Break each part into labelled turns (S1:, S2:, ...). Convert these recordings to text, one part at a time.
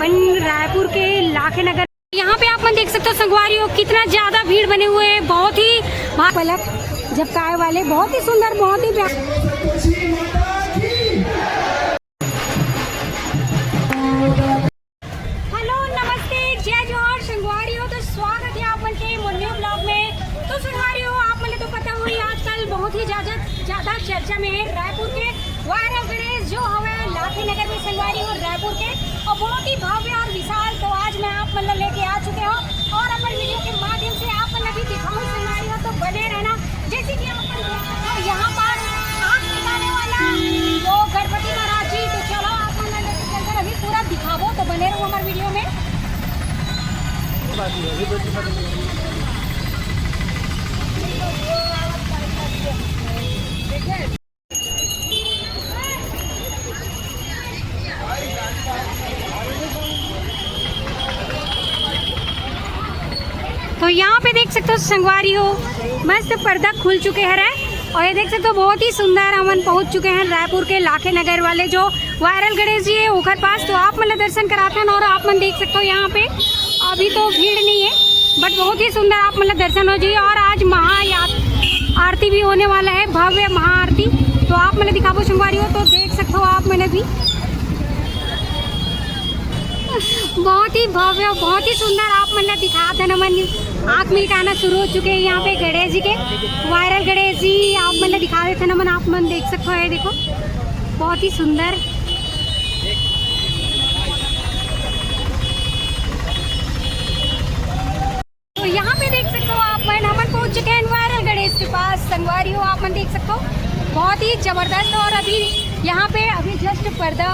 S1: अपन रायपुर के लाखे नगर। यहाँ पे आप मन देख सकते हो संगवारी हो कितना ज्यादा भीड़ बने हुए हैं। बहुत ही पलक झपकाए वाले, बहुत ही सुंदर, बहुत ही हेलो नमस्ते जय जोहार संगवारी हो। तो स्वागत है आप मन के मुन्नी ब्लॉग में। तो संगवारी हो आप मन तो पता हुई आजकल बहुत ही ज्यादा चर्चा में है रायपुर के वायरल गणेश जो हवे लाखे नगर में संगवारी हो रायपुर के, और बहुत ही भव्य और विशाल। तो आज मैं आप मन लेके आ चुके हो और अपन वीडियो के माध्यम से आप मन भी दिखाऊं संगवारी हो। तो बने रहना। जैसे कि आप यहाँ पर आग लगाने वाला वो गणपति महाराज जी। तो चलो आप मन लेके चलकर अभी पूरा दिखावो। तो बने रहो हमारे वीडियो में। तो यहाँ पे देख सकते हो संगवारी हो मस्त पर्दा खुल चुके हैं और ये देख सकते हो बहुत ही सुंदर हमन पहुँच चुके हैं रायपुर के लाखे नगर वाले जो वायरल गणेश जी है ओखर पास। तो आप मतलब दर्शन कराते हैं और आप मन देख सकते हो यहाँ पे अभी तो भीड़ नहीं है बट बहुत ही सुंदर आप मतलब दर्शन हो जाइए। और आज आरती भी होने वाला है, भव्य महाआरती। तो आप मैंने दिखाओ संगवारी हो। तो देख सकते हो आप मैंने भी बहुत ही भव्य, बहुत ही सुंदर आप मतलब दिखा देना मन आँख मिटाना शुरू हो चुके हैं यहाँ पे गणेश जी के वायरल गणेश जी। आप मतलब दिखा देते ना मन, आप मन देख सकते हो। ये देखो बहुत ही सुंदर। तो यहाँ पे देख सकते हो आप मन हमन पहुँच चुके हैं वायरल गणेश के पास संगवारी हो। आप मन देख सकते हो बहुत ही जबरदस्त। और अभी यहाँ पे अभी जस्ट पर्दा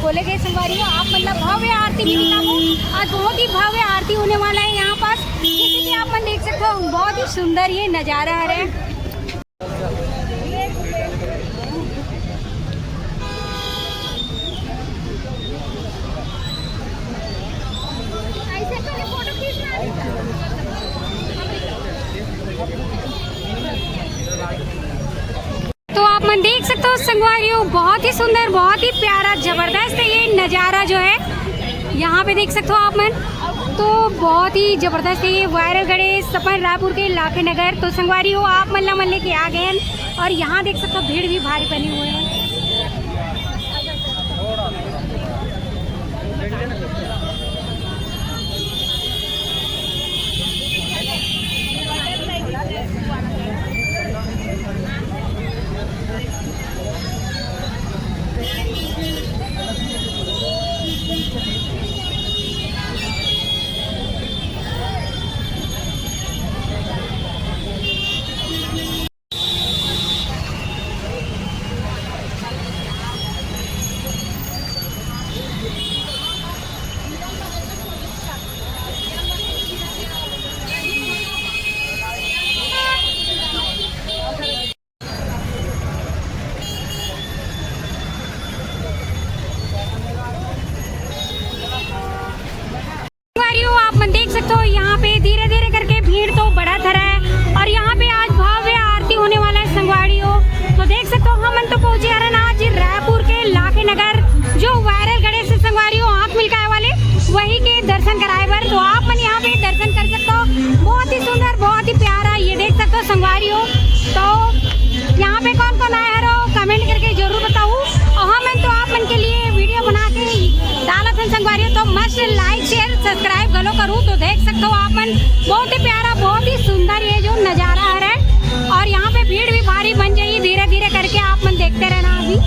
S1: खोले गए संगवारी हो। आप मतलब भव्य आरती भी दिखाओ। आज बहुत ही भव्य आरती होने वाला है यहाँ पास। जैसे कि आप मन देख सकते हो बहुत ही सुंदर ये नज़ारा है। तो आप मन देख सकते हो संगवारी हो बहुत ही सुंदर, बहुत ही प्यारा, जबरदस्त है ये नज़ारा जो है यहाँ पे देख सकते हो आप मन। तो बहुत ही जबरदस्त है ये वायरल गणेश अपन रायपुर के लाखे नगर। तो संगवारी हो आप मन लेके आ गए हैं और यहाँ देख सकते हो भीड़ भी भारी बनी हुई है। आप मन देख सकते हो यहाँ पे धीरे धीरे करके भीड़ तो बढ़ा था है और यहाँ पे आज भव्य आरती होने वाला है संगवारी हो। तो देख सकते हो हम तो पहुंचे आ रहे हैं आज रायपुर के लाखे नगर जो वायरल गणेश संगवारी हो आँख मिलकाए वाले वही के दर्शन कराए बर। तो आप मन यहाँ पे दर्शन कर सकते हो। बहुत ही सुंदर, बहुत ही प्यारा ये देख सकते हो संगवारी हो। तो यहाँ पे कौन कौन आया है कमेंट करके जरूर बताओ। और हम तो आप मन के लिए वीडियो बना के डाला था संगवारी हो। तो मस्त लाइक शेयर सब्सक्राइब गलो करूँ। तो देख सकते हो आप मन बहुत ही प्यारा, बहुत ही सुंदर ये जो नज़ारा है। और यहाँ पे भीड़ भी भारी बन जाइए धीरे धीरे करके। आप मन देखते रहना अभी।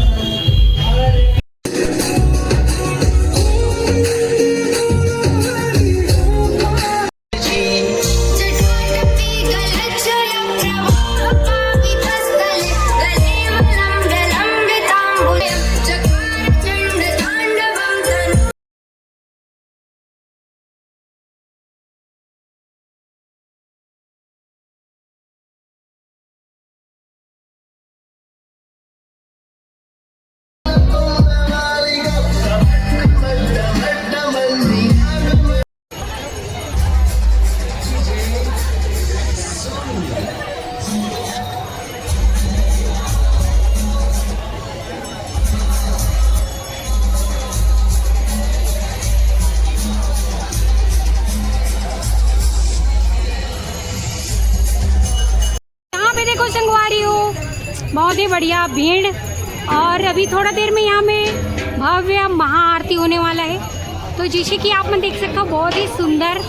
S1: बहुत ही बढ़िया भीड़। और अभी थोड़ा देर में यहाँ में भव्य महाआरती होने वाला है। तो जैसे कि आप देख सकते हो बहुत ही सुंदर,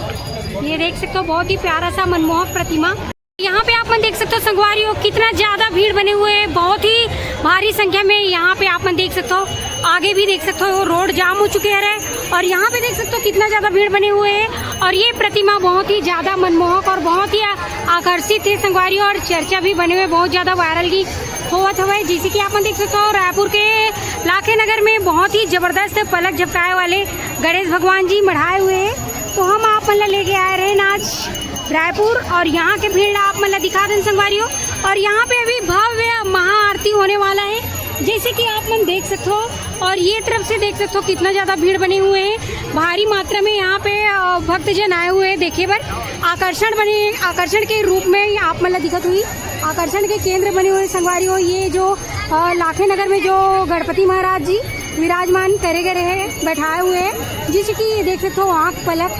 S1: ये देख सकते हो बहुत ही प्यारा सा मनमोहक प्रतिमा। यहाँ पे आप देख सकते हो संगवारियों कितना ज़्यादा भीड़ बने हुए हैं, बहुत ही भारी संख्या में। यहाँ पे आप देख सकते हो, आगे भी देख सकते हो रोड जाम हो चुके हैं और यहाँ पे देख सकते हो कितना ज़्यादा भीड़ बने हुए हैं। और ये प्रतिमा बहुत ही ज़्यादा मनमोहक और बहुत ही आकर्षित है संगवारियों, और चर्चा भी बने हुए बहुत ज़्यादा वायरल की होवत हुआ। जैसे कि आप देख सकते हो रायपुर के लाखे नगर में बहुत ही ज़बरदस्त पलक झपकाए वाले गणेश भगवान जी मढ़ाए हुए हैं। तो हम आप लेके आए रहे आज रायपुर, और यहाँ के भीड़ आप दिखा दें संगवारियों। और यहाँ पे अभी भव्य महाआरती होने वाला है, जैसे कि आप देख सकते हो। और ये तरफ से देख सकते हो कितना ज़्यादा भीड़ बने हुए हैं, भारी मात्रा में यहाँ पे भक्तजन आए हुए हैं देखे पर। आकर्षण के रूप में आप दिखत हुई, आकर्षण के केंद्र बने हुए संगवारियों। ये जो लाखे नगर में जो गणपति महाराज जी विराजमान करे गए हैं, बैठाए हुए हैं, जिससे कि देख सकते हो आँख पलक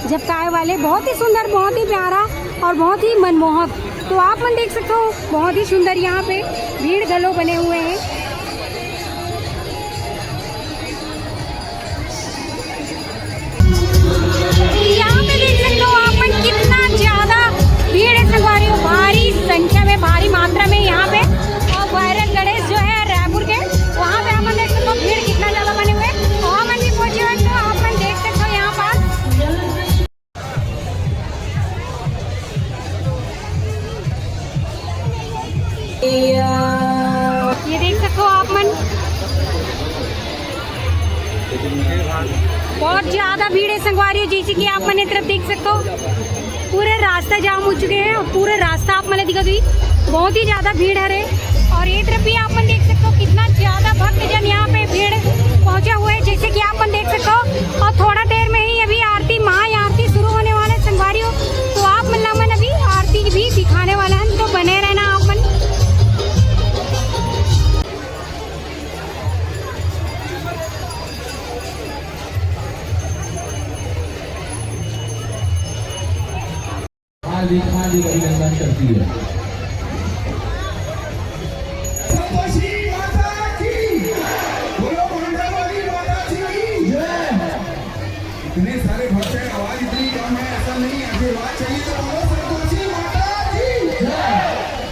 S1: झपकाए वाले, बहुत ही सुंदर, बहुत ही प्यारा और बहुत ही मनमोहक। तो आप देख सकते हो बहुत ही सुंदर यहाँ पे भीड़ गलों बने हुए हैं। यहाँ पे देख सकते हो आप कितना ज्यादा भीड़ है संगवारियों, भारी संख्या में, भारी मात्रा में यहाँ पे। और वायरल गणेश जो है रायपुर के, वहाँ पे आप देख सकते हो भीड़ कितना ज्यादा बने हुए। वहाँ मन भी पहुंचे हुए, तो आप देख सकते हो यहाँ पास। ये देख सकते हो आप बहुत ज्यादा भीड़ है संगवारियों, जैसे कि आप मैंने तरफ देख सकते हो पूरे रास्ता जाम हो चुके हैं, और पूरे रास्ता आप मैंने दिखा दी, बहुत ही ज्यादा भीड़ है। और ये तरफ भी आप देख सकते हो कितना ज्यादा भक्तजन यहाँ पे भीड़ पहुंचा हुआ है, जैसे कि आप देख सकते हो। और थोड़ा देर में ही अभी आरती, महाआरती शुरू होने वाले संगवारियों। तो आप मन अभी आरती भी दिखाने वाला है, तो बने रहना आप मन।
S2: खाली अभिनंदन करती है।
S3: इतने सारे भक्त हैं, आवाज इतनी कम है, ऐसा नहीं है, आवाज चाहिए तो बोलो संतोषी माता की जय,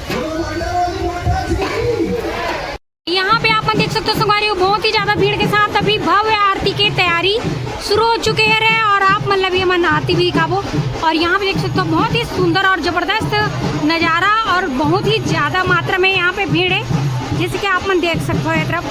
S3: बोलो मंडलवाली माता की।
S1: यहाँ पे आप देख सकते हो संगवारियों बहुत ही ज्यादा भीड़ के साथ अभी भव्य आरती की तैयारी शुरू हो चुके हैं, और आप ये मन आरती भी दिखाबो। और यहाँ पे देख सकते हो बहुत ही सुंदर और जबरदस्त नज़ारा, और बहुत ही ज्यादा मात्रा में यहाँ पे भीड़ है, जैसे कि आप मन देख सकते हो। ये तरफ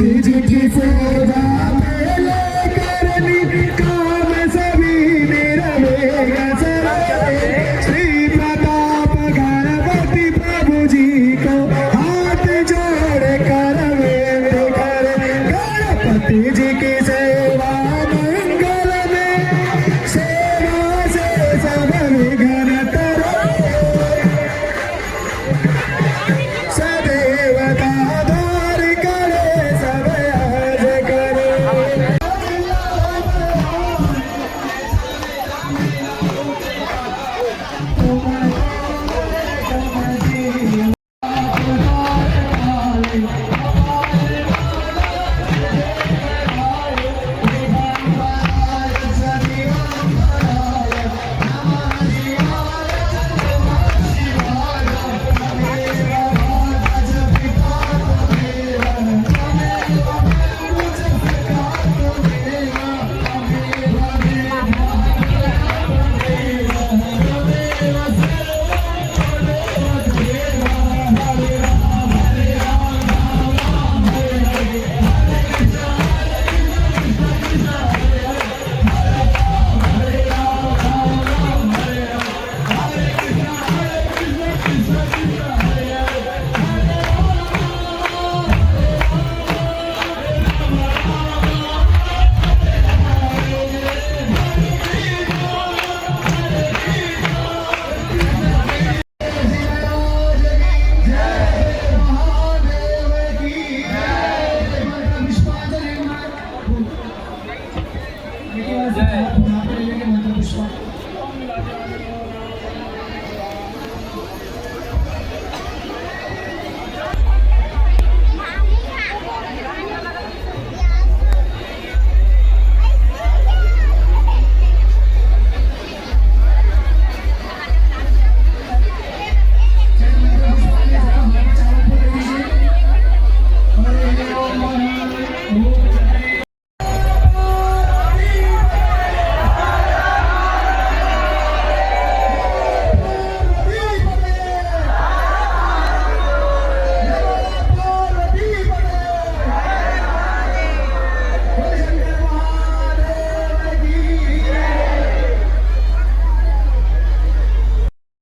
S3: जी की सेवा पहले करनी काम सभी निरवेगा सरे श्री प्रताप गणपति प्रभु जी को हाथ जोड़ कर वेद कर गणपति जी की सेवा मंगल में सेवा से सब विघ्न तरे सदैव दाधार करे सब आज करे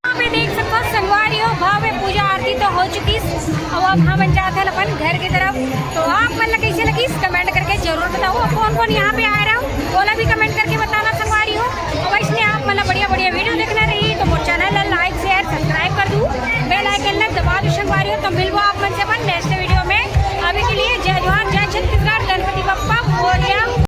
S1: यहाँ पे देख सकते हो संगवारी हो भव्य पूजा आरती तो हो चुकी अब हम जाते हैं अपन घर की तरफ। तो आप मतलब कैसे लगी कमेंट करके जरूर बताओ। कौन कौन यहाँ पे आ रहा हो वो भी कमेंट